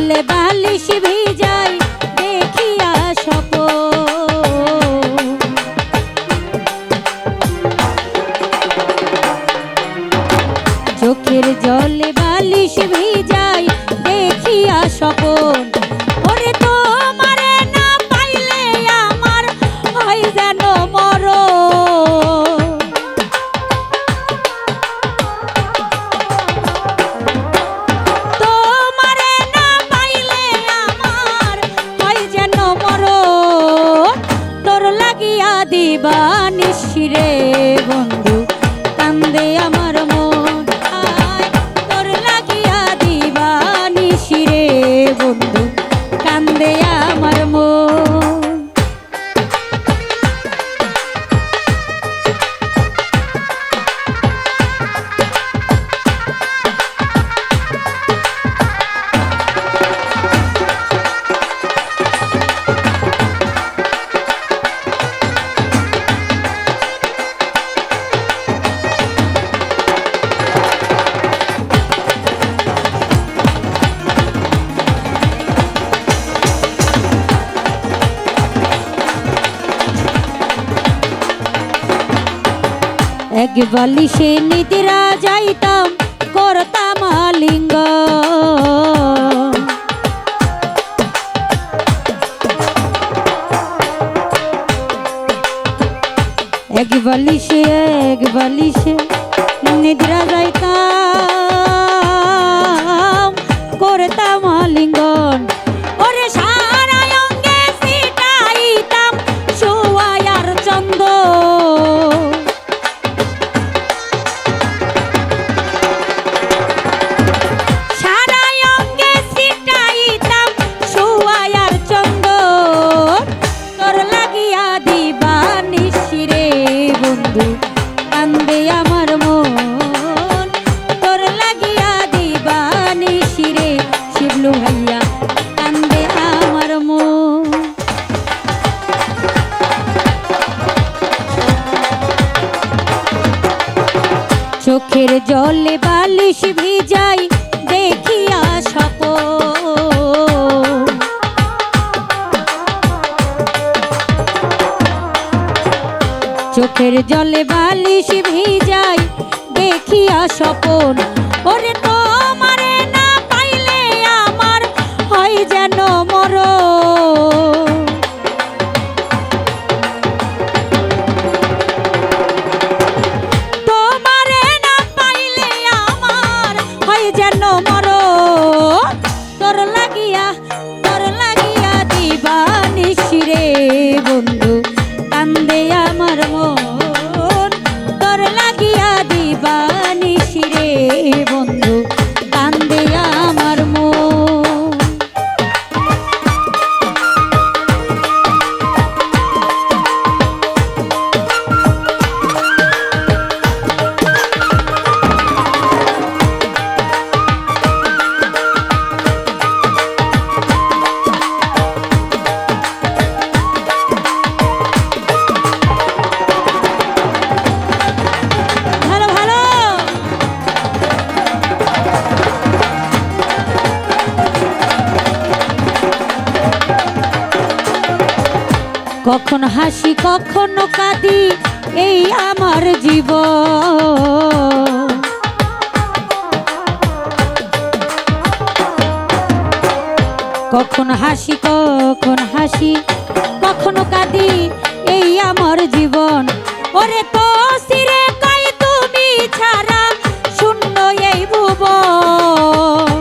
জলে বালিশ ভিজাই দেখিয়া স্বপন, চোখের জলে বালিশ ভিজাই দেখিয়া স্বপন। ওরে তোমারে না পাইলে আমার হয় যেন মরণ, তোমারে না পাইলে আমার হয় যেন মরণ। তোর লাগিয়া দিবানিশি রে বন্ধু কান্দে আমার মন, তোর লাগিয়া দিবানিশি রে বন্ধু কান্দে আমার মন। এক বালিশে নিদ্রা যাইতাম করতাম আলিঙ্গ, এক বালিশে নিদ্রা যাইতাম করতাম আলিঙ্গন। ওরে সারা অঙ্গে ছিটাইতাম সোয়ার চন্দন, কান্দে আমার মন, তোর লাগিয়া দিবানিশি রে শিবলু ভাইয়া কান্দে আমার মন। চোখের জলে বালিশ ভিজাই দেখিয়া স্বপন, চোখের জলে বালিশ ভিজাই দেখিয়া স্বপন। ওরে তোমারে না পাইলে আমার হয় যেন মরণ, তোমারে না পাইলে আমার হয় যেন মরণ। তোর লাগিয়া দিবানিশি রে বন্ধু কান্দে আমার মন, তোর লাগিয়া দিবানিশি রে বন্ধু কান্দে আমার মন। কখন হাসি কখনো কাঁদি এই আমার জীবন, কখন হাসি কখনো কাঁদি এই আমার জীবন। ওরে তো সিরে কই তুমি ছাড়া শূন্য এই ভুবন,